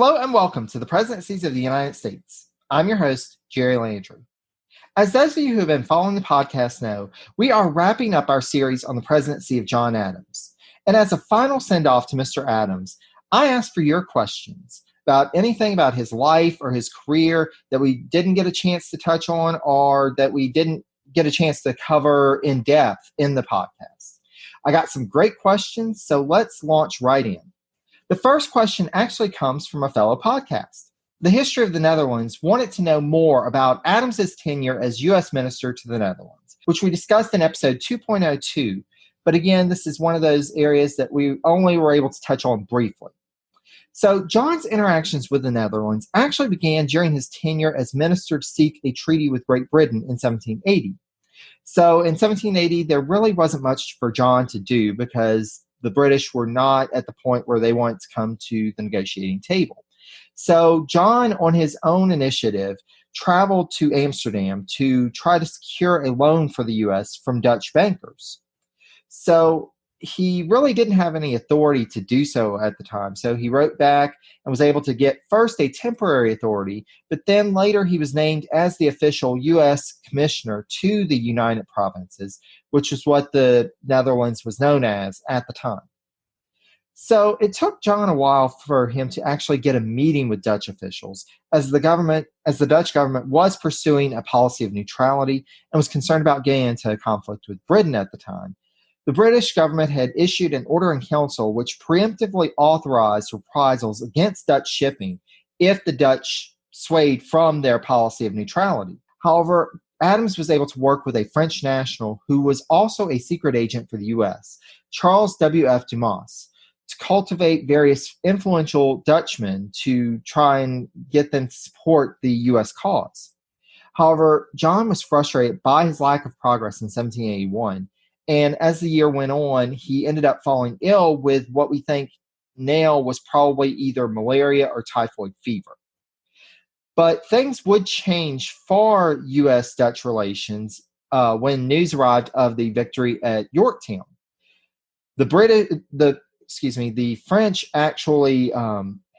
Hello and welcome to the Presidencies of the United States. I'm your host, Jerry Landry. As those of you who have been following the podcast know, we are wrapping up our series on the presidency of John Adams. And as a final send-off to Mr. Adams, I asked for your questions about anything about his life or his career that we didn't get a chance to touch on or that we didn't get a chance to cover in depth in the podcast. I got some great questions, so let's launch right in. The first question actually comes from a fellow podcast. The History of the Netherlands wanted to know more about Adams's tenure as U.S. Minister to the Netherlands, which we discussed in episode 2.02. But again, this is one of those areas that we only were able to touch on briefly. So John's interactions with the Netherlands actually began during his tenure as minister to seek a treaty with Great Britain in 1780. So in 1780, there really wasn't much for John to do because the British were not at the point where they wanted to come to the negotiating table. So John, on his own initiative, traveled to Amsterdam to try to secure a loan for the U.S. from Dutch bankers. So he really didn't have any authority to do so at the time. So he wrote back and was able to get first a temporary authority, but then later he was named as the official U.S. commissioner to the United Provinces, which is what the Netherlands was known as at the time. So it took John a while for him to actually get a meeting with Dutch officials, as the Dutch government was pursuing a policy of neutrality and was concerned about getting into a conflict with Britain at the time. The British government had issued an order in council which preemptively authorized reprisals against Dutch shipping if the Dutch swayed from their policy of neutrality. However, Adams was able to work with a French national who was also a secret agent for the U.S., Charles W.F. Dumas, to cultivate various influential Dutchmen to try and get them to support the U.S. cause. However, John was frustrated by his lack of progress in 1781, and as the year went on, he ended up falling ill with what we think now was probably either malaria or typhoid fever. But things would change for U.S.-Dutch relations when news arrived of the victory at Yorktown. The French actually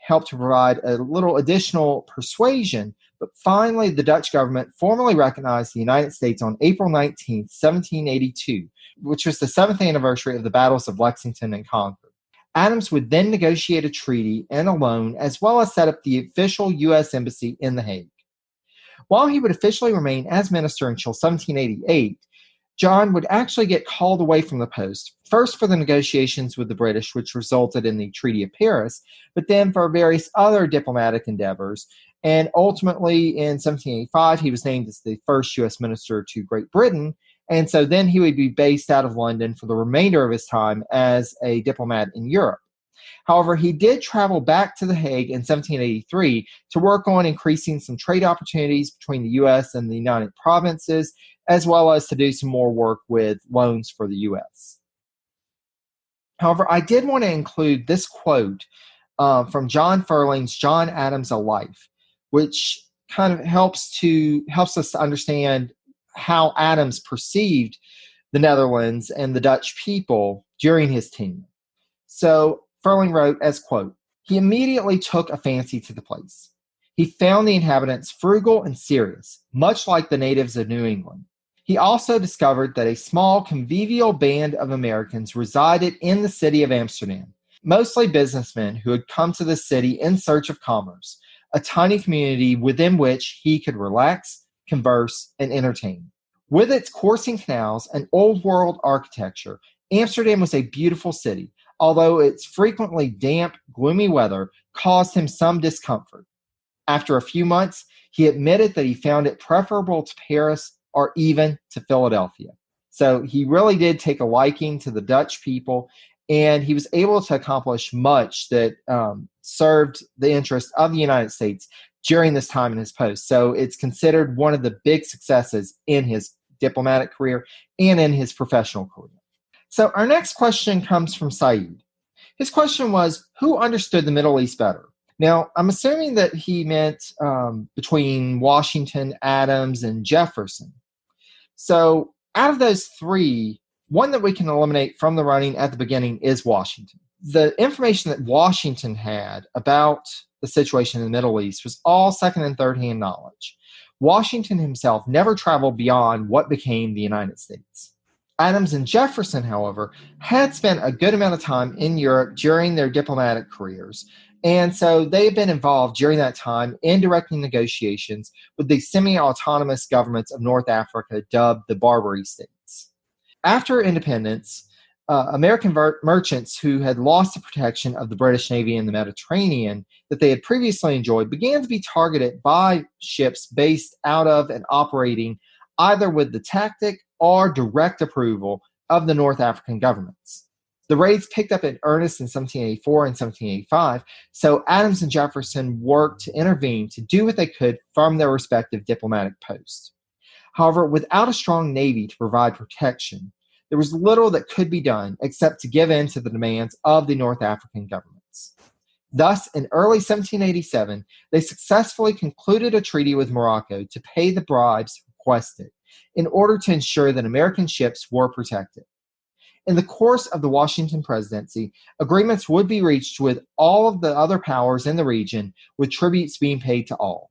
helped to provide a little additional persuasion, but finally the Dutch government formally recognized the United States on April 19, 1782, which was the 7th anniversary of the battles of Lexington and Concord. Adams would then negotiate a treaty and a loan, as well as set up the official U.S. Embassy in The Hague. While he would officially remain as minister until 1788, John would actually get called away from the post, first for the negotiations with the British, which resulted in the Treaty of Paris, but then for various other diplomatic endeavors. And ultimately, in 1785, he was named as the first U.S. minister to Great Britain, and so then he would be based out of London for the remainder of his time as a diplomat in Europe. However, he did travel back to The Hague in 1783 to work on increasing some trade opportunities between the U.S. and the United Provinces, as well as to do some more work with loans for the U.S. However, I did want to include this quote from John Ferling's John Adams: A Life, which kind of helps us to understand how Adams perceived the Netherlands and the Dutch people during his tenure. So Ferling wrote as, quote, "He immediately took a fancy to the place. He found the inhabitants frugal and serious, much like the natives of New England. He also discovered that a small convivial band of Americans resided in the city of Amsterdam, mostly businessmen who had come to the city in search of commerce, a tiny community within which he could relax, converse, and entertain. With its coursing canals and old-world architecture, Amsterdam was a beautiful city, although its frequently damp, gloomy weather caused him some discomfort. After a few months, he admitted that he found it preferable to Paris or even to Philadelphia." So he really did take a liking to the Dutch people, and he was able to accomplish much that served the interest of the United States during this time in his post. So it's considered one of the big successes in his diplomatic career and in his professional career. So our next question comes from Saeed. His question was, who understood the Middle East better? Now, I'm assuming that he meant between Washington, Adams, and Jefferson. So out of those three, one that we can eliminate from the running at the beginning is Washington. the information that Washington had about the situation in the Middle East was all second and third hand knowledge. Washington himself never traveled beyond what became the United States. Adams and Jefferson, however, had spent a good amount of time in Europe during their diplomatic careers, and so they had been involved during that time in directing negotiations with the semi-autonomous governments of North Africa dubbed the Barbary States. After independence, American merchants who had lost the protection of the British Navy in the Mediterranean that they had previously enjoyed began to be targeted by ships based out of and operating either with the tactic or direct approval of the North African governments. The raids picked up in earnest in 1784 and 1785, so Adams and Jefferson worked to intervene to do what they could from their respective diplomatic posts. However, without a strong navy to provide protection, there was little that could be done except to give in to the demands of the North African governments. Thus, in early 1787, they successfully concluded a treaty with Morocco to pay the bribes requested in order to ensure that American ships were protected. In the course of the Washington presidency, agreements would be reached with all of the other powers in the region, with tributes being paid to all.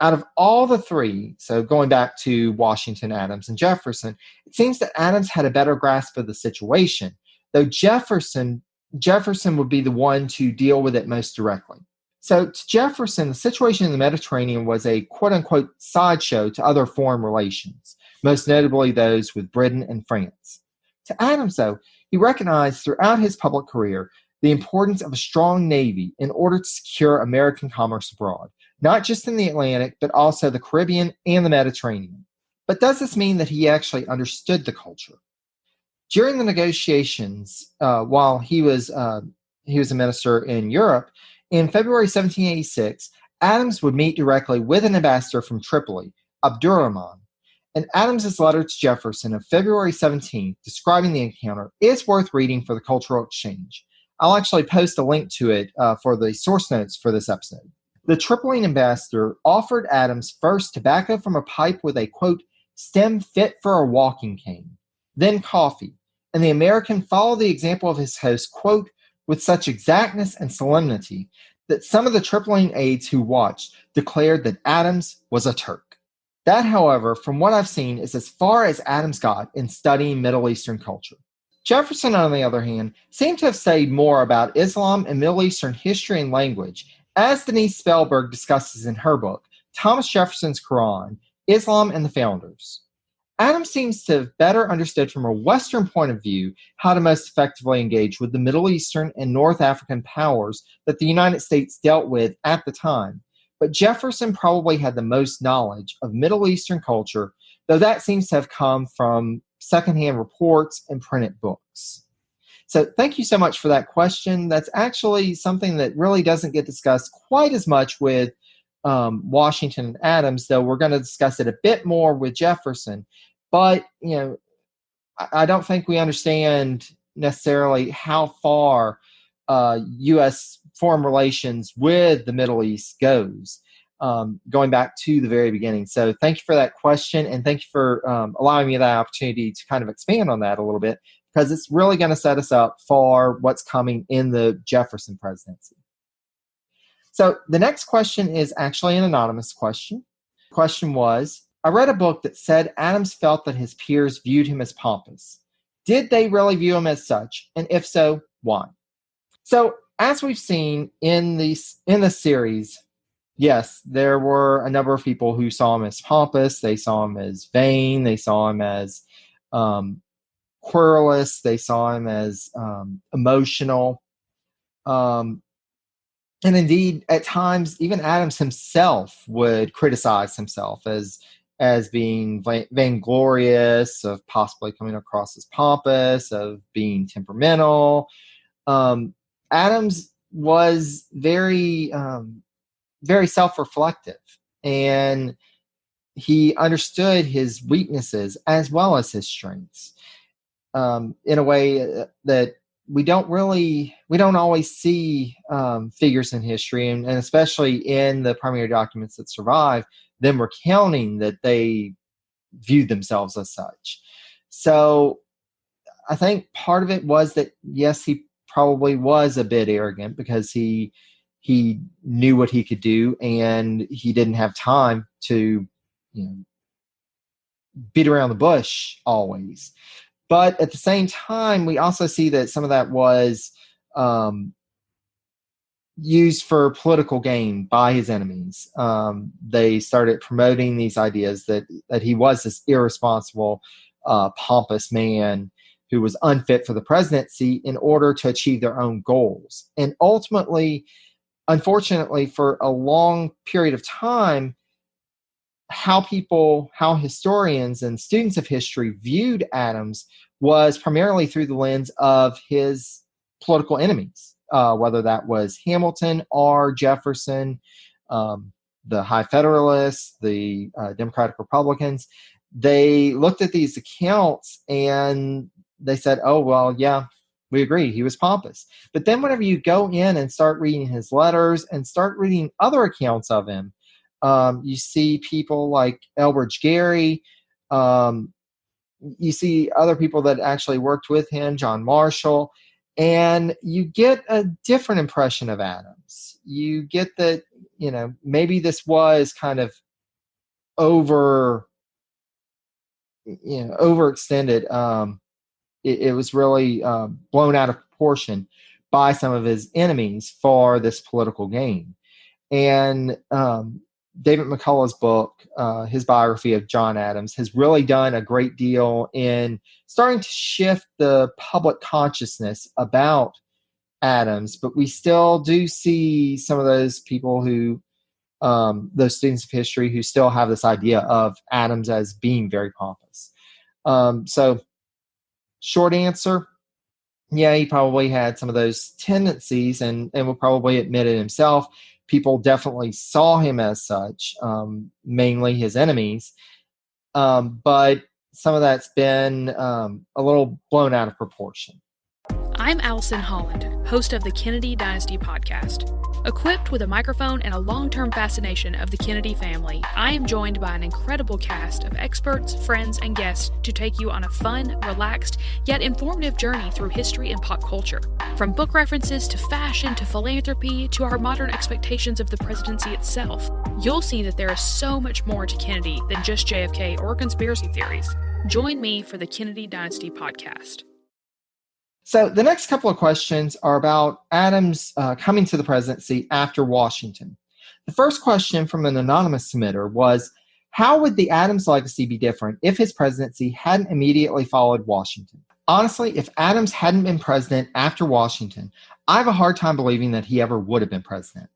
Out of all the three, so going back to Washington, Adams, and Jefferson, it seems that Adams had a better grasp of the situation, though Jefferson would be the one to deal with it most directly. So to Jefferson, the situation in the Mediterranean was a quote-unquote sideshow to other foreign relations, most notably those with Britain and France. To Adams, though, he recognized throughout his public career the importance of a strong navy in order to secure American commerce abroad, not just in the Atlantic, but also the Caribbean and the Mediterranean. But does this mean that he actually understood the culture? During the negotiations, while he was a minister in Europe, in February 1786, Adams would meet directly with an ambassador from Tripoli, Abdurrahman. And Adams's letter to Jefferson of February 17th, describing the encounter, is worth reading for the cultural exchange. I'll actually post a link to it for the source notes for this episode. The Tripolitan ambassador offered Adams first tobacco from a pipe with a, quote, stem fit for a walking cane, then coffee, and the American followed the example of his host, quote, with such exactness and solemnity that some of the Tripolitan aides who watched declared that Adams was a Turk. That, however, from what I've seen, is as far as Adams got in studying Middle Eastern culture. Jefferson, on the other hand, seemed to have studied more about Islam and Middle Eastern history and language, as Denise Spellberg discusses in her book, Thomas Jefferson's Quran, Islam and the Founders. Adams seems to have better understood from a Western point of view how to most effectively engage with the Middle Eastern and North African powers that the United States dealt with at the time. But Jefferson probably had the most knowledge of Middle Eastern culture, though that seems to have come from secondhand reports and printed books. So thank you so much for that question. That's actually something that really doesn't get discussed quite as much with Washington and Adams, though we're going to discuss it a bit more with Jefferson. But, I don't think we understand necessarily how far U.S. foreign relations with the Middle East goes, going back to the very beginning. So thank you for that question, and thank you for allowing me that opportunity to kind of expand on that a little bit, because it's really going to set us up for what's coming in the Jefferson presidency. So the next question is actually an anonymous question. The question was, I read a book that said Adams felt that his peers viewed him as pompous. Did they really view him as such? And if so, why? So as we've seen in this series, yes, there were a number of people who saw him as pompous. They saw him as vain. They saw him as querulous. They saw him as emotional. And indeed, at times, even Adams himself would criticize himself as being vainglorious, of possibly coming across as pompous, of being temperamental. Adams was very, very self-reflective, and he understood his weaknesses as well as his strengths in a way that we don't always see figures in history, and especially in the primary documents that survive, them recounting that they viewed themselves as such. So I think part of it was that, yes, he probably was a bit arrogant because he knew what he could do, and he didn't have time to, beat around the bush always. But at the same time, we also see that some of that was um, used for political gain by his enemies. They started promoting these ideas that he was this irresponsible, pompous man who was unfit for the presidency in order to achieve their own goals. And ultimately, unfortunately, for a long period of time, how historians and students of history viewed Adams was primarily through the lens of his political enemies, whether that was Hamilton or Jefferson, the High Federalists, the Democratic Republicans. They looked at these accounts and they said, oh, well, yeah, we agree, he was pompous. But then whenever you go in and start reading his letters and start reading other accounts of him, you see people like Elbridge Gerry. You see other people that actually worked with him, John Marshall, and you get a different impression of Adams. You get that, maybe this was kind of overextended. It was really blown out of proportion by some of his enemies for this political gain. And David McCullough's book, his biography of John Adams, has really done a great deal in starting to shift the public consciousness about Adams. But we still do see some of those people who, those students of history who still have this idea of Adams as being very pompous. So short answer, yeah, he probably had some of those tendencies and will probably admit it himself. People definitely saw him as such, mainly his enemies. But some of that's been a little blown out of proportion. I'm Allison Holland, host of the Kennedy Dynasty podcast. Equipped with a microphone and a long-term fascination of the Kennedy family, I am joined by an incredible cast of experts, friends, and guests to take you on a fun, relaxed, yet informative journey through history and pop culture. From book references to fashion to philanthropy to our modern expectations of the presidency itself, you'll see that there is so much more to Kennedy than just JFK or conspiracy theories. Join me for the Kennedy Dynasty podcast. So the next couple of questions are about Adams coming to the presidency after Washington. The first question from an anonymous submitter was, how would the Adams legacy be different if his presidency hadn't immediately followed Washington? Honestly, if Adams hadn't been president after Washington, I have a hard time believing that he ever would have been president.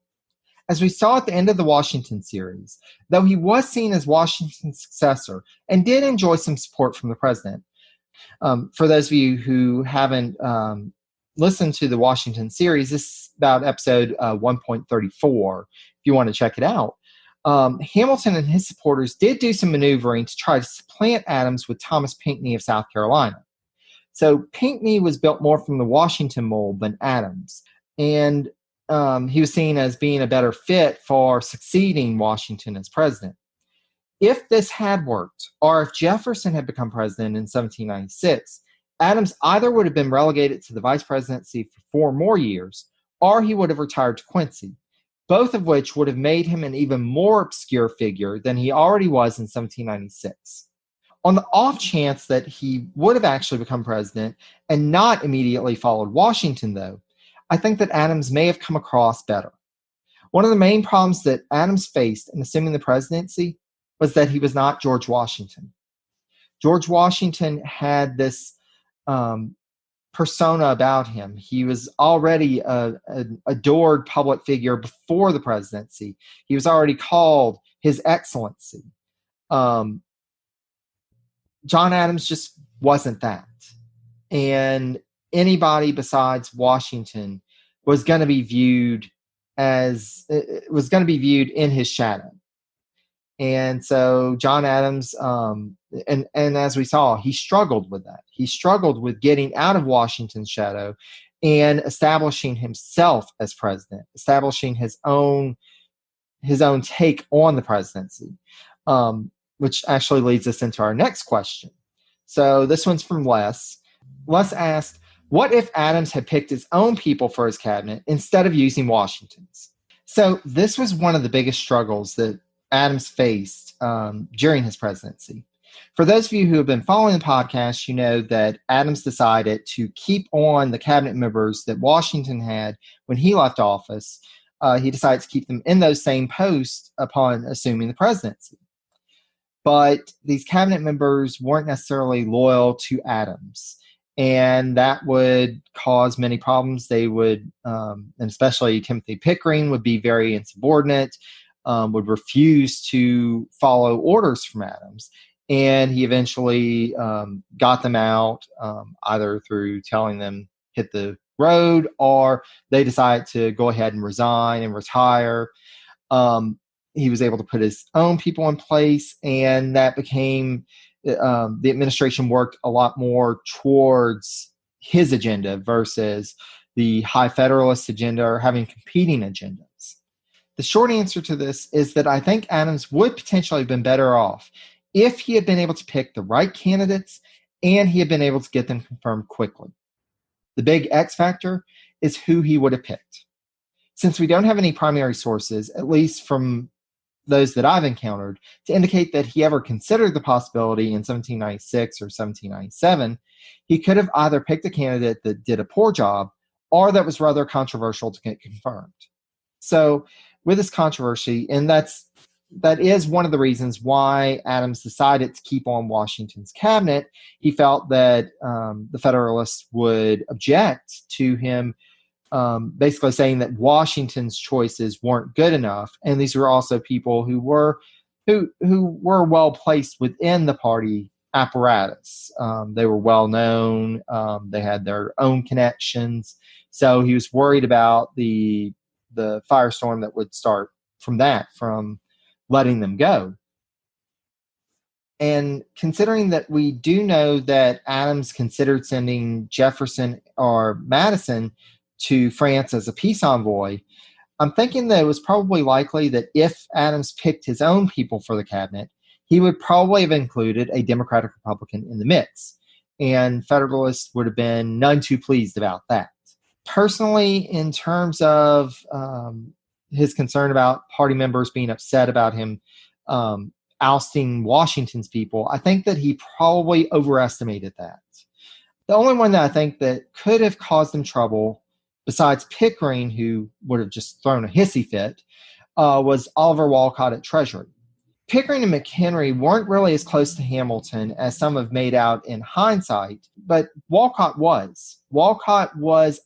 As we saw at the end of the Washington series, though he was seen as Washington's successor and did enjoy some support from the president, for those of you who haven't listened to the Washington series, this is about episode 1.34, if you want to check it out. Hamilton and his supporters did do some maneuvering to try to supplant Adams with Thomas Pinckney of South Carolina. So Pinckney was built more from the Washington mold than Adams, and he was seen as being a better fit for succeeding Washington as president. If this had worked, or if Jefferson had become president in 1796, Adams either would have been relegated to the vice presidency for 4 more years, or he would have retired to Quincy, both of which would have made him an even more obscure figure than he already was in 1796. On the off chance that he would have actually become president and not immediately followed Washington, though, I think that Adams may have come across better. One of the main problems that Adams faced in assuming the presidency was that he was not George Washington. George Washington had this persona about him. He was already an adored public figure before the presidency. He was already called His Excellency. John Adams just wasn't that. And anybody besides Washington was going to be viewed in his shadow. And so John Adams, and as we saw, he struggled with that. He struggled with getting out of Washington's shadow and establishing himself as president, establishing his own take on the presidency, which actually leads us into our next question. So this one's from Les. Les asked, What if Adams had picked his own people for his cabinet instead of using Washington's? So this was one of the biggest struggles that Adams faced during his presidency. For those of you who have been following the podcast, you know that Adams decided to keep on the cabinet members that Washington had when he left office. He decided to keep them in those same posts upon assuming the presidency. But these cabinet members weren't necessarily loyal to Adams. And that would cause many problems. They would, and especially Timothy Pickering, would be very insubordinate, would refuse to follow orders from Adams. And he eventually got them out, either through telling them hit the road, or they decided to go ahead and resign and retire. He was able to put his own people in place, and that became the administration worked a lot more towards his agenda versus the high Federalist agenda or having competing agendas. The short answer to this is that I think Adams would potentially have been better off if he had been able to pick the right candidates and he had been able to get them confirmed quickly. The big X factor is who he would have picked. Since we don't have any primary sources, at least from those that I've encountered, to indicate that he ever considered the possibility in 1796 or 1797, he could have either picked a candidate that did a poor job or that was rather controversial to get confirmed. So with this controversy, and that is one of the reasons why Adams decided to keep on Washington's cabinet, he felt that the Federalists would object to him basically saying that Washington's choices weren't good enough, and these were also people who were well placed within the party apparatus. They were well known. They had their own connections, so he was worried about the firestorm that would start from letting them go. And considering that we do know that Adams considered sending Jefferson or Madison to France as a peace envoy, I'm thinking that it was probably likely that if Adams picked his own people for the cabinet, he would probably have included a Democratic Republican in the mix, and Federalists would have been none too pleased about that. Personally, in terms of his concern about party members being upset about him ousting Washington's people, I think that he probably overestimated that. The only one that I think that could have caused him trouble, besides Pickering, who would have just thrown a hissy fit, was Oliver Wolcott at Treasury. Pickering and McHenry weren't really as close to Hamilton as some have made out in hindsight, but Wolcott was. Wolcott was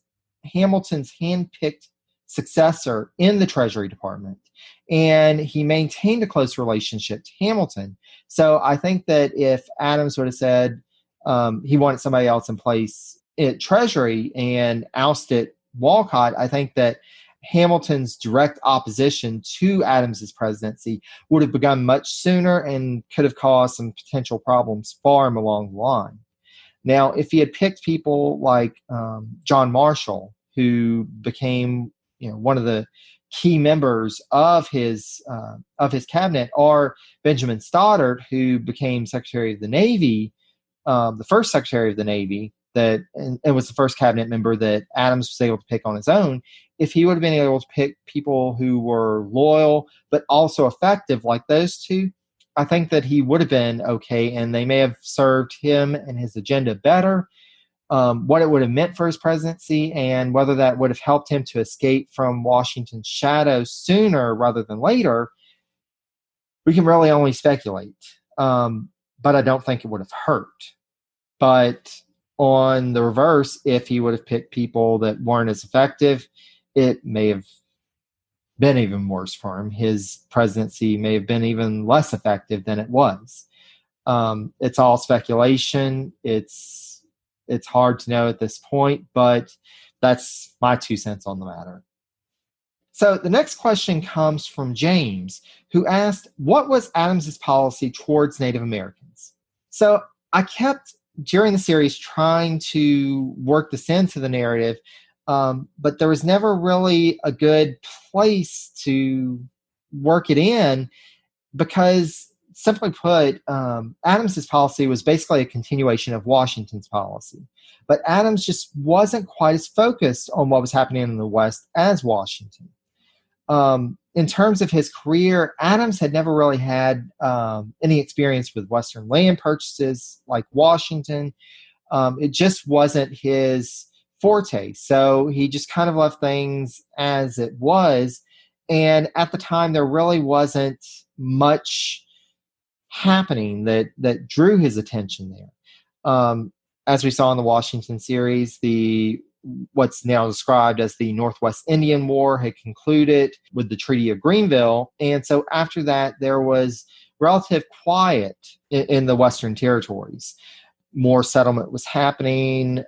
Hamilton's hand-picked successor in the Treasury Department, and he maintained a close relationship to Hamilton. So I think that if Adams would have said he wanted somebody else in place at Treasury and ousted Wolcott, I think that Hamilton's direct opposition to Adams's presidency would have begun much sooner and could have caused some potential problems far along the line. Now, if he had picked people like John Marshall, who became one of the key members of his cabinet, or Benjamin Stoddard, who became Secretary of the Navy, the first Secretary of the Navy, and was the first cabinet member that Adams was able to pick on his own, if he would have been able to pick people who were loyal but also effective like those two, I think that he would have been okay, and they may have served him and his agenda better. What it would have meant for his presidency and whether that would have helped him to escape from Washington's shadow sooner rather than later, we can really only speculate. But I don't think it would have hurt. But on the reverse, if he would have picked people that weren't as effective, it may have been even worse for him. His presidency may have been even less effective than it was. It's all speculation. It's hard to know at this point, but that's my 2 cents on the matter. So the next question comes from James, who asked, what was Adams's policy towards Native Americans? So I kept, during the series, trying to work this into the narrative, but there was never really a good place to work it in, because simply put, Adams's policy was basically a continuation of Washington's policy. But Adams just wasn't quite as focused on what was happening in the West as Washington. In terms of his career, Adams had never really had any experience with Western land purchases like Washington. It just wasn't his forte. So he just kind of left things as it was. And at the time, there really wasn't much happening that drew his attention there. As we saw in the Washington series, what's now described as the Northwest Indian War had concluded with the Treaty of Greenville. And so after that, there was relative quiet in the Western territories. More settlement was happening.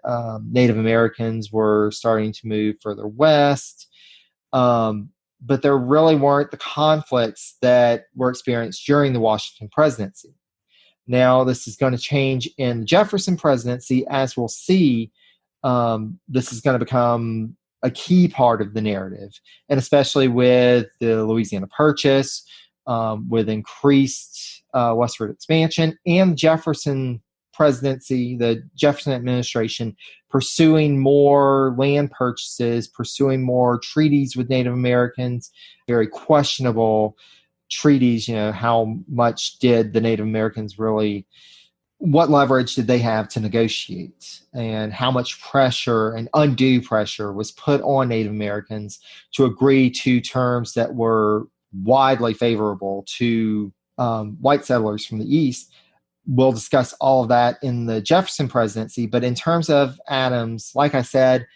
Native Americans were starting to move further west. But there really weren't the conflicts that were experienced during the Washington presidency. Now, this is going to change in the Jefferson presidency, as we'll see. This is going to become a key part of the narrative, and especially with the Louisiana Purchase, with increased westward expansion, and Jefferson presidency, the Jefferson administration pursuing more land purchases, pursuing more treaties with Native Americans, very questionable treaties. How much did the Native Americans really, what leverage did they have to negotiate, and how much pressure and undue pressure was put on Native Americans to agree to terms that were widely favorable to white settlers from the East. We'll discuss all of that in the Jefferson presidency. But in terms of Adams, like I said,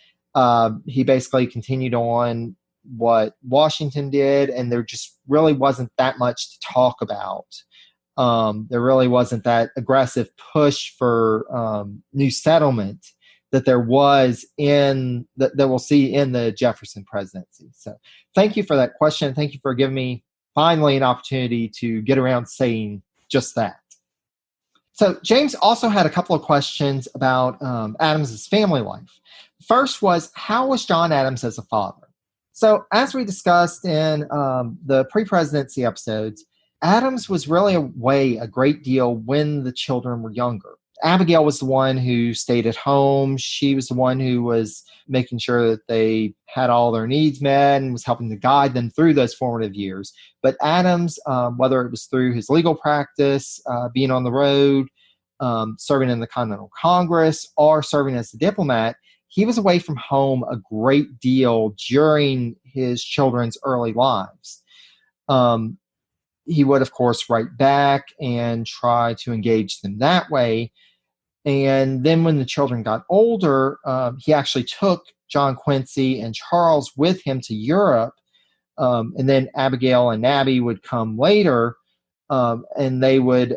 he basically continued on what Washington did, and there just really wasn't that much to talk about. There really wasn't that aggressive push for new settlement that there was that we'll see in the Jefferson presidency. So thank you for that question. Thank you for giving me finally an opportunity to get around saying just that. So James also had a couple of questions about Adams's family life. First was, how was John Adams as a father? So as we discussed in the pre-presidency episodes, Adams was really away a great deal when the children were younger. Abigail was the one who stayed at home. She was the one who was making sure that they had all their needs met and was helping to guide them through those formative years. But Adams, whether it was through his legal practice, being on the road, serving in the Continental Congress, or serving as a diplomat, he was away from home a great deal during his children's early lives. He would, of course, write back and try to engage them that way. And then when the children got older, he actually took John Quincy and Charles with him to Europe. And then Abigail and Nabby would come later, and they would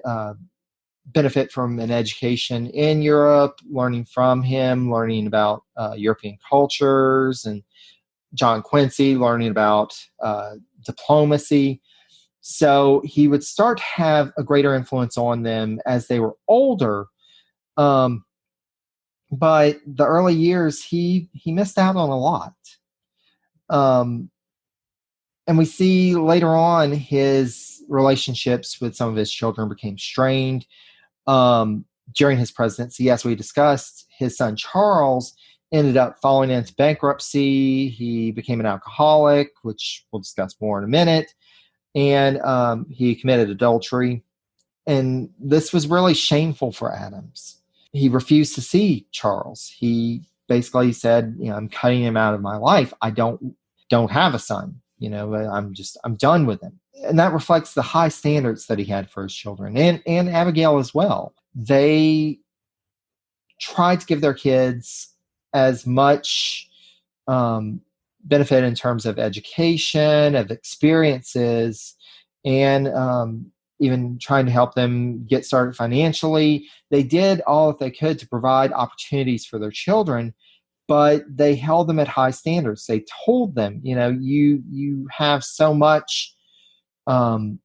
benefit from an education in Europe, learning from him, learning about European cultures, and John Quincy learning about diplomacy. So he would start to have a greater influence on them as they were older. But the early years, he missed out on a lot. And we see later on his relationships with some of his children became strained. During his presidency, as we discussed, his son Charles ended up falling into bankruptcy. He became an alcoholic, which we'll discuss more in a minute. And he committed adultery. And this was really shameful for Adams. He refused to see Charles. He basically said, I'm cutting him out of my life. I don't have a son. I'm done with him. And that reflects the high standards that he had for his children, and Abigail as well. They tried to give their kids as much benefit in terms of education, of experiences, and even trying to help them get started financially. They did all that they could to provide opportunities for their children, but they held them at high standards. They told them, you have so much, you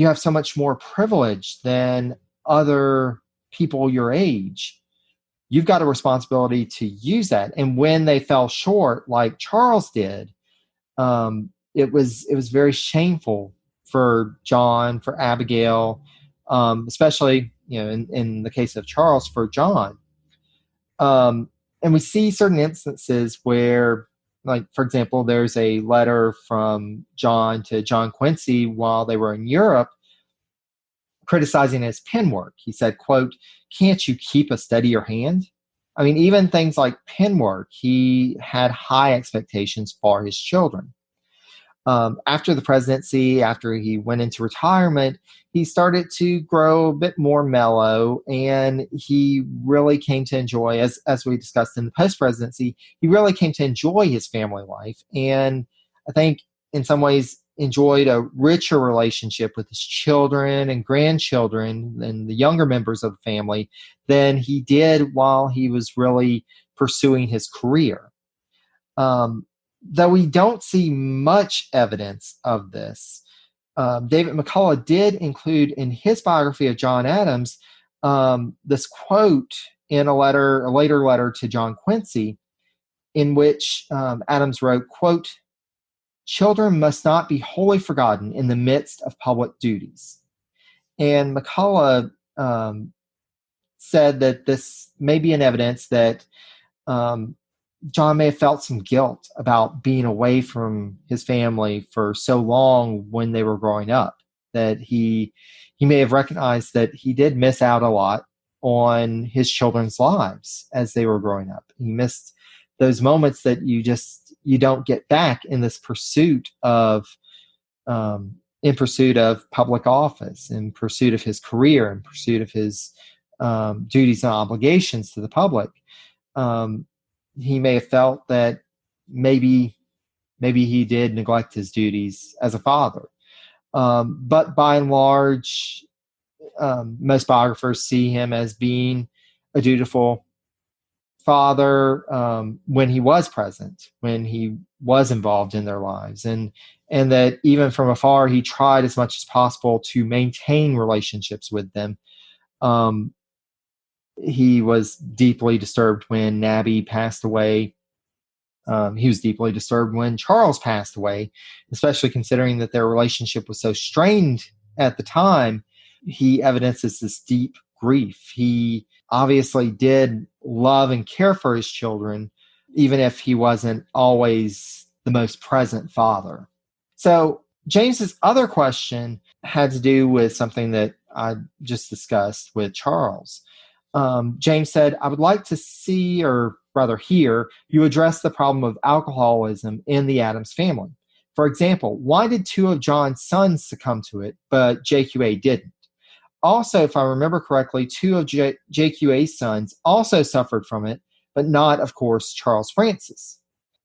have so much more privilege than other people your age. You've got a responsibility to use that. And when they fell short, like Charles did, it was very shameful for John, for Abigail, especially, in the case of Charles, for John. And we see certain instances where, like, for example, there's a letter from John to John Quincy while they were in Europe criticizing his pen work. He said, quote, "Can't you keep a steadier hand?" I mean, even things like pen work, he had high expectations for his children. After the presidency, after he went into retirement, he started to grow a bit more mellow, and he really came to enjoy, as we discussed in the post-presidency, he really came to enjoy his family life, and I think in some ways enjoyed a richer relationship with his children and grandchildren and the younger members of the family than he did while he was really pursuing his career. Though we don't see much evidence of this, David McCullough did include in his biography of John Adams this quote in a later letter to John Quincy, in which Adams wrote, quote, "Children must not be wholly forgotten in the midst of public duties." And McCullough said that this may be an evidence that John may have felt some guilt about being away from his family for so long when they were growing up, that he may have recognized that he did miss out a lot on his children's lives as they were growing up. He missed those moments that you don't get back in this pursuit of public office, in pursuit of his career, in pursuit of his duties and obligations to the public. He may have felt that maybe he did neglect his duties as a father. But by and large, most biographers see him as being a dutiful father when he was present, when he was involved in their lives, and that even from afar, he tried as much as possible to maintain relationships with them. He was deeply disturbed when Nabby passed away. He was deeply disturbed when Charles passed away, especially considering that their relationship was so strained at the time. He evidences this deep grief. He obviously did love and care for his children, even if he wasn't always the most present father. So James's other question had to do with something that I just discussed with Charles. James said, "I would like to see, or rather hear, you address the problem of alcoholism in the Adams family. For example, why did two of John's sons succumb to it, but JQA didn't? Also, if I remember correctly, two of JQA's sons also suffered from it, but not, of course, Charles Francis."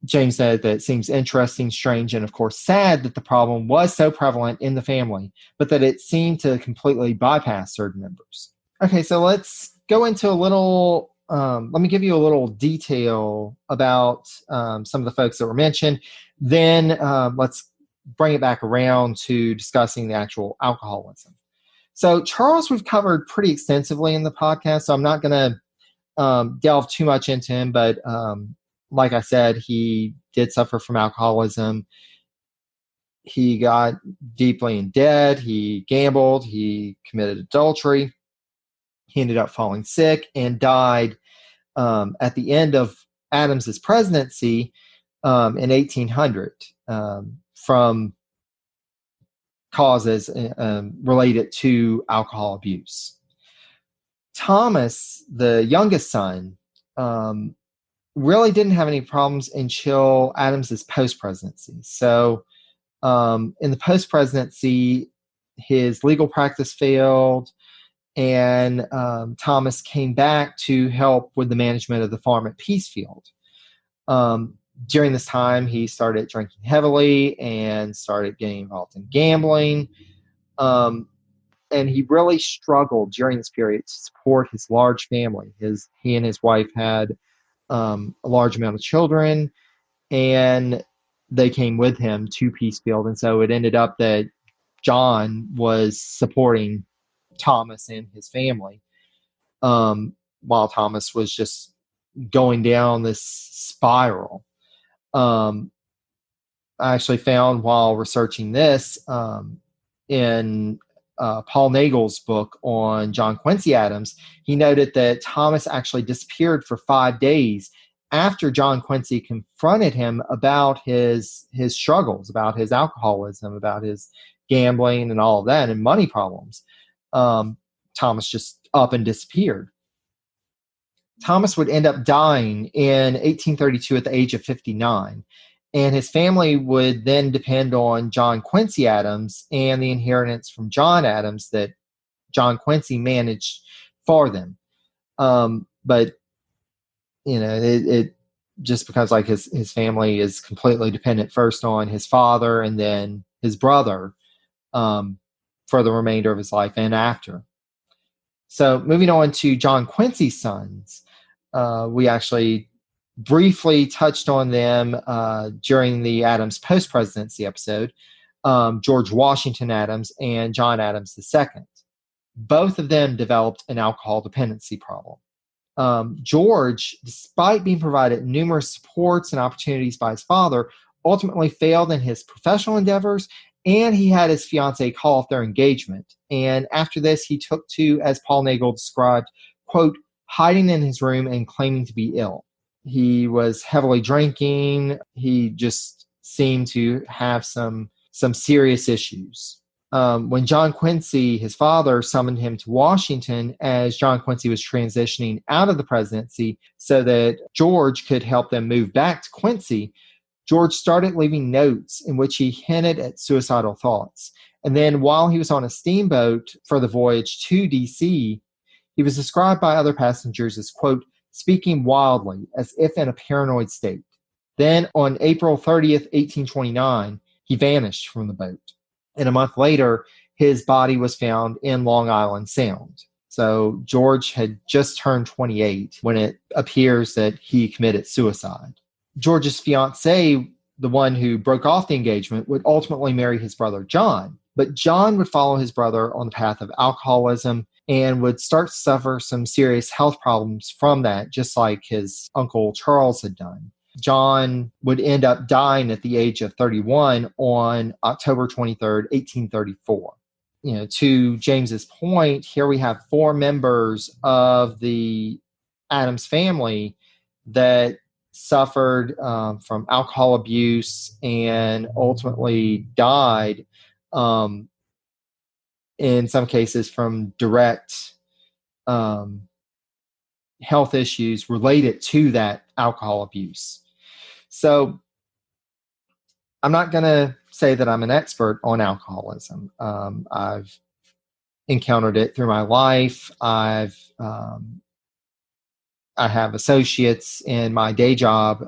James said that it seems interesting, strange, and of course sad that the problem was so prevalent in the family, but that it seemed to completely bypass certain members. Okay, so let's go into let me give you a little detail about some of the folks that were mentioned. Then let's bring it back around to discussing the actual alcoholism. So Charles we've covered pretty extensively in the podcast, so I'm not going to delve too much into him, but like I said, he did suffer from alcoholism. He got deeply in debt. He gambled. He committed adultery. He ended up falling sick and died at the end of Adams's presidency in 1800 from causes related to alcohol abuse. Thomas, the youngest son, really didn't have any problems until Adams's post-presidency. So in the post-presidency, his legal practice failed, and Thomas came back to help with the management of the farm at Peacefield. During this time, he started drinking heavily and started getting involved in gambling. And he really struggled during this period to support his large family. He and his wife had a large amount of children, and they came with him to Peacefield. And so it ended up that John was supporting Thomas and his family, while Thomas was just going down this spiral. I actually found while researching this in Paul Nagel's book on John Quincy Adams, he noted that Thomas actually disappeared for 5 days after John Quincy confronted him about his struggles, about his alcoholism, about his gambling and all of that, and money problems. Thomas just up and disappeared. Thomas would end up dying in 1832 at the age of 59. And his family would then depend on John Quincy Adams and the inheritance from John Adams that John Quincy managed for them. But, it just because like his family is completely dependent first on his father and then his brother for the remainder of his life and after. So moving on to John Quincy's sons, we actually briefly touched on them during the Adams post-presidency episode, George Washington Adams and John Adams II. Both of them developed an alcohol dependency problem. George, despite being provided numerous supports and opportunities by his father, ultimately failed in his professional endeavors, and he had his fiancée call off their engagement. And after this, he took to, as Paul Nagel described, quote, hiding in his room and claiming to be ill. He was heavily drinking. He just seemed to have some serious issues. When John Quincy, his father, summoned him to Washington as John Quincy was transitioning out of the presidency so that George could help them move back to Quincy, George started leaving notes in which he hinted at suicidal thoughts. And then while he was on a steamboat for the voyage to D.C., he was described by other passengers as, quote, speaking wildly, as if in a paranoid state. Then on April 30th, 1829, he vanished from the boat. And a month later, his body was found in Long Island Sound. So George had just turned 28 when it appears that he committed suicide. George's fiancée, the one who broke off the engagement, would ultimately marry his brother John. But John would follow his brother on the path of alcoholism and would start to suffer some serious health problems from that, just like his uncle Charles had done. John would end up dying at the age of 31 on October 23rd, 1834. To James's point, here we have 4 members of the Adams family that suffered from alcohol abuse and ultimately died, in some cases from direct health issues related to that alcohol abuse. So I'm not going to say that I'm an expert on alcoholism. I've encountered it through my life. I have associates in my day job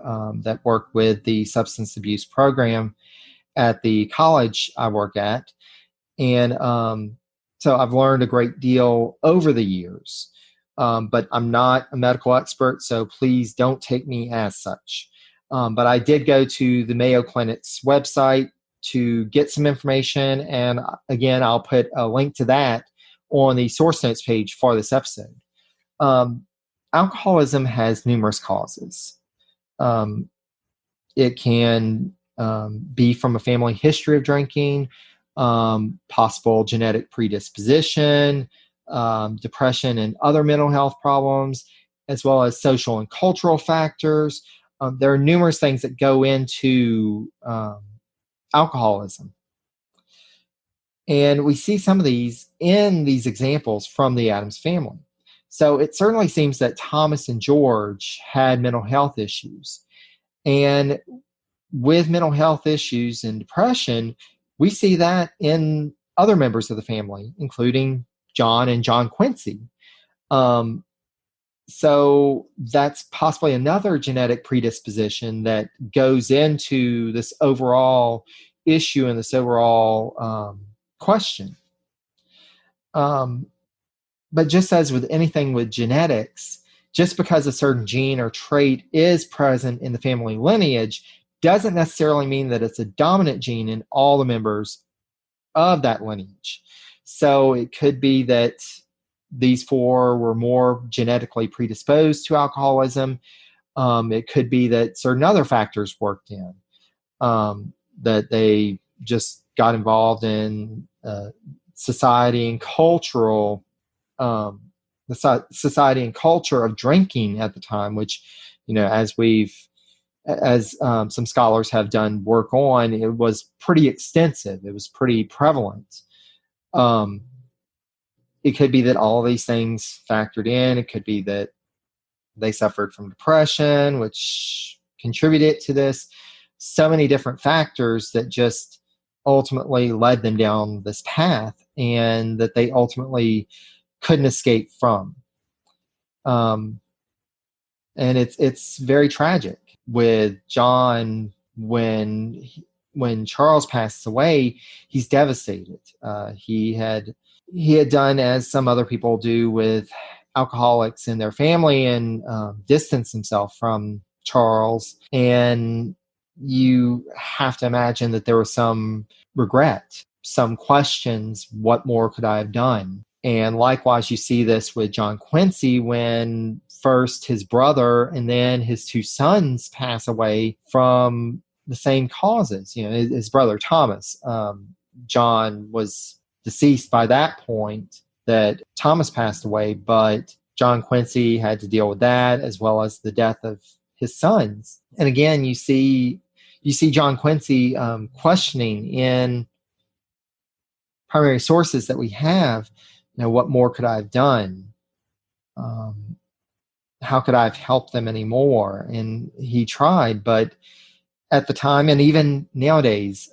that work with the substance abuse program at the college I work at. And so I've learned a great deal over the years. But I'm not a medical expert, so please don't take me as such. But I did go to the Mayo Clinic's website to get some information. And again, I'll put a link to that on the source notes page for this episode. Alcoholism has numerous causes. It can be from a family history of drinking, possible genetic predisposition, depression and other mental health problems, as well as social and cultural factors. There are numerous things that go into alcoholism. And we see some of these in these examples from the Adams family. So it certainly seems that Thomas and George had mental health issues. And with mental health issues and depression, we see that in other members of the family, including John and John Quincy. So that's possibly another genetic predisposition that goes into this overall issue and this overall question. But just as with anything with genetics, just because a certain gene or trait is present in the family lineage doesn't necessarily mean that it's a dominant gene in all the members of that lineage. So it could be that these 4 were more genetically predisposed to alcoholism. It could be that certain other factors worked in, that they just got involved in society and cultural, the society and culture of drinking at the time, which, as some scholars have done work on, it was pretty extensive. It was pretty prevalent. It could be that all of these things factored in. It could be that they suffered from depression, which contributed to this. So many different factors that just ultimately led them down this path, and that they ultimately couldn't escape from. And it's very tragic with John. When Charles passes away, he's devastated. He had done as some other people do with alcoholics in their family, and distanced himself from Charles. And you have to imagine that there was some regret, some questions: what more could I have done? And likewise, you see this with John Quincy, when first his brother and then his two sons pass away from the same causes. His brother Thomas, John was deceased by that point that Thomas passed away, but John Quincy had to deal with that, as well as the death of his sons. And again, you see John Quincy questioning in primary sources that we have, what more could I have done? How could I have helped them anymore? And he tried, but at the time, and even nowadays,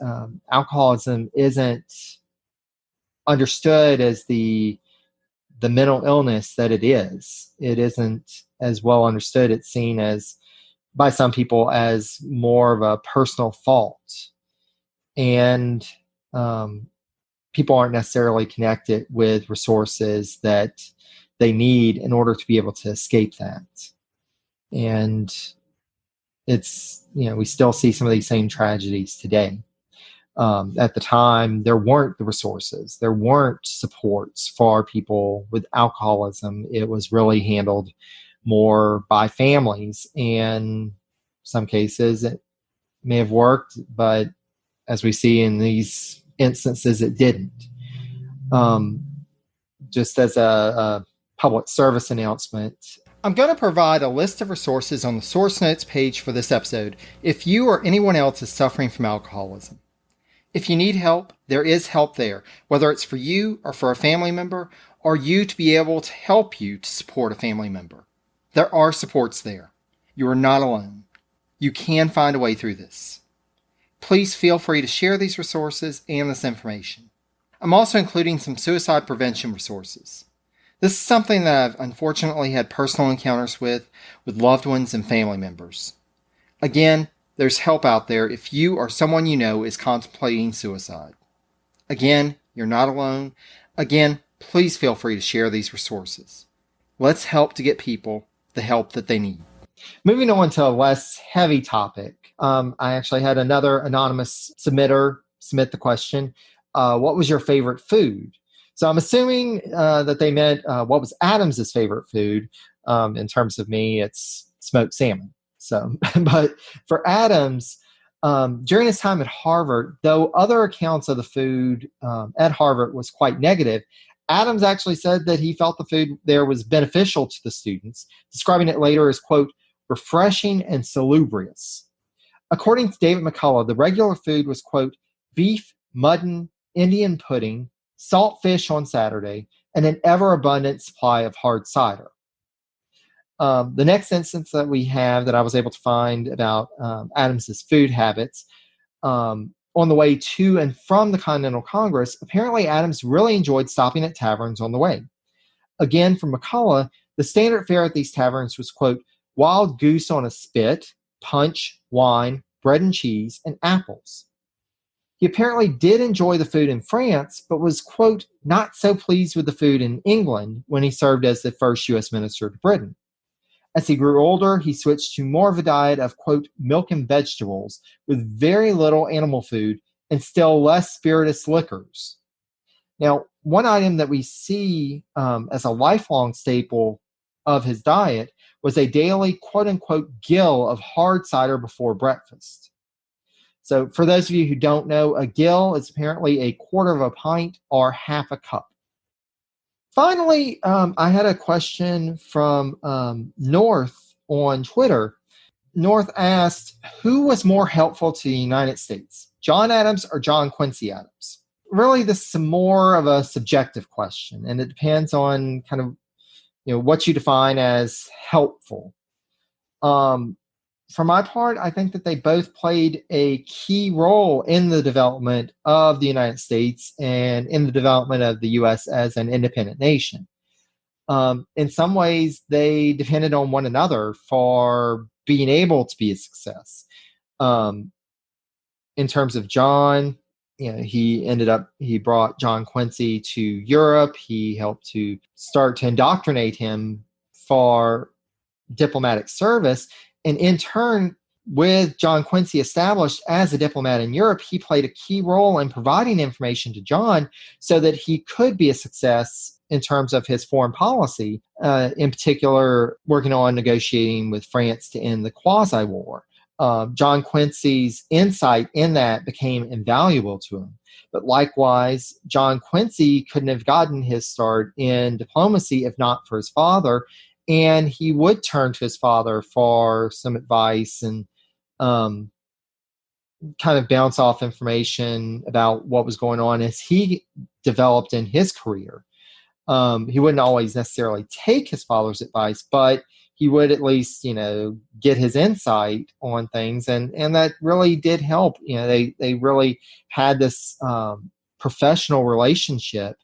alcoholism isn't understood as the mental illness that it is. It isn't as well understood. It's seen as, by some people, as more of a personal fault. And people aren't necessarily connected with resources that they need in order to be able to escape that. And it's, we still see some of these same tragedies today. At the time, there weren't the resources. There weren't supports for people with alcoholism. It was really handled more by families. And some cases it may have worked, but as we see in these instances, it didn't. Just as a public service announcement, I'm going to provide a list of resources on the source notes page for this episode if you or anyone else is suffering from alcoholism. If you need help, there is help there, whether it's for you or for a family member, or you to be able to help you to support a family member. There are supports there. You are not alone. You can find a way through this. Please feel free to share these resources and this information. I'm also including some suicide prevention resources. This is something that I've unfortunately had personal encounters with loved ones and family members. Again, there's help out there if you or someone you know is contemplating suicide. Again, you're not alone. Again, please feel free to share these resources. Let's help to get people the help that they need. Moving on to a less heavy topic. I actually had another anonymous submitter submit the question, what was your favorite food? So I'm assuming that they meant what was Adams's favorite food. In terms of me, it's smoked salmon. So, but for Adams, during his time at Harvard, though other accounts of the food at Harvard was quite negative, Adams actually said that he felt the food there was beneficial to the students, describing it later as, quote, refreshing and salubrious. According to David McCullough, the regular food was, quote, beef, mutton, Indian pudding, salt fish on Saturday, and an ever-abundant supply of hard cider. The next instance that we have that I was able to find about Adams's food habits, on the way to and from the Continental Congress, apparently Adams really enjoyed stopping at taverns on the way. Again, from McCullough, the standard fare at these taverns was, quote, wild goose on a spit, punch, wine, bread and cheese, and apples. He apparently did enjoy the food in France, but was, quote, not so pleased with the food in England when he served as the first U.S. minister to Britain. As he grew older, he switched to more of a diet of, quote, milk and vegetables with very little animal food and still less spirituous liquors. Now, one item that we see as a lifelong staple of his diet was a daily, quote-unquote, gill of hard cider before breakfast. So for those of you who don't know, a gill is apparently a quarter of a pint or half a cup. Finally, I had a question from North on Twitter. North asked, who was more helpful to the United States, John Adams or John Quincy Adams? Really, this is more of a subjective question, and it depends on kind of what you define as helpful. For my part, I think that they both played a key role in the development of the United States and in the development of the U.S. as an independent nation. In some ways, they depended on one another for being able to be a success. In terms of John, he brought John Quincy to Europe. He helped to start to indoctrinate him for diplomatic service. And in turn, with John Quincy established as a diplomat in Europe, he played a key role in providing information to John so that he could be a success in terms of his foreign policy, in particular, working on negotiating with France to end the Quasi-War. John Quincy's insight in that became invaluable to him. But likewise, John Quincy couldn't have gotten his start in diplomacy if not for his father. And he would turn to his father for some advice and kind of bounce off information about what was going on as he developed in his career. He wouldn't always necessarily take his father's advice, but he would at least, get his insight on things. And that really did help. They really had this professional relationship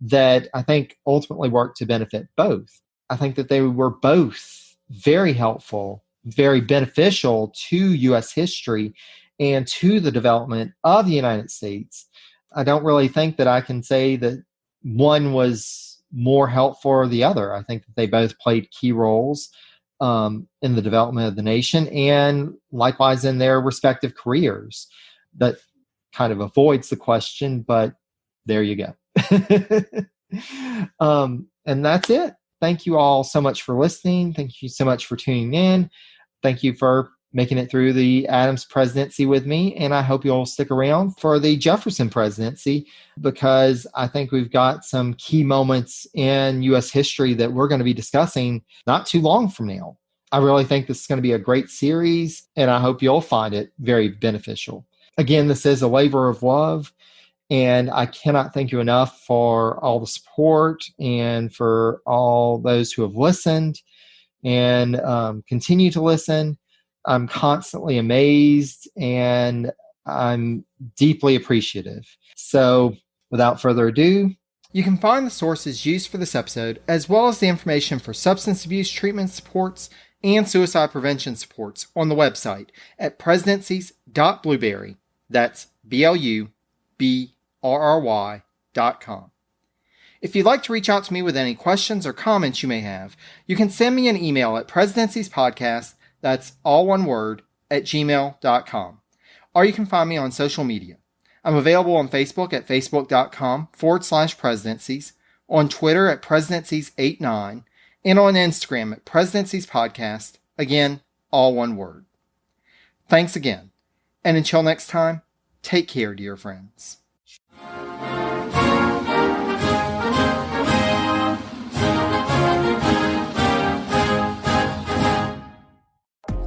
that I think ultimately worked to benefit both. I think that they were both very helpful, very beneficial to U.S. history and to the development of the United States. I don't really think that I can say that one was more helpful or the other. I think that they both played key roles in the development of the nation and likewise in their respective careers. That kind of avoids the question, but there you go. And that's it. Thank you all so much for listening. Thank you so much for tuning in. Thank you for making it through the Adams presidency with me. And I hope you'll stick around for the Jefferson presidency because I think we've got some key moments in U.S. history that we're going to be discussing not too long from now. I really think this is going to be a great series, and I hope you'll find it very beneficial. Again, this is a labor of love. And I cannot thank you enough for all the support and for all those who have listened and continue to listen. I'm constantly amazed and I'm deeply appreciative. So without further ado, you can find the sources used for this episode, as well as the information for substance abuse treatment supports and suicide prevention supports on the website at presidencies.blueberry. That's BLUBRRY.com. If you'd like to reach out to me with any questions or comments you may have, you can send me an email at presidenciespodcast, that's all one word, @gmail.com. Or you can find me on social media. I'm available on Facebook at facebook.com/presidencies, on Twitter at presidencies89, and on Instagram at presidenciespodcast, again, all one word. Thanks again, and until next time, take care, dear friends.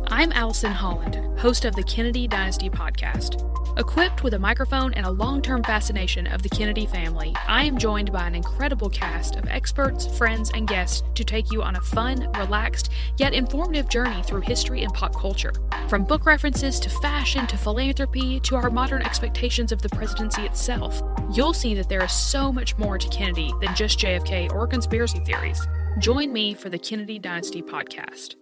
I'm Allison Holland, host of the Kennedy Dynasty Podcast. Equipped with a microphone and a long-term fascination of the Kennedy family, I am joined by an incredible cast of experts, friends, and guests to take you on a fun, relaxed, yet informative journey through history and pop culture. From book references to fashion to philanthropy to our modern expectations of the presidency itself, you'll see that there is so much more to Kennedy than just JFK or conspiracy theories. Join me for the Kennedy Dynasty Podcast.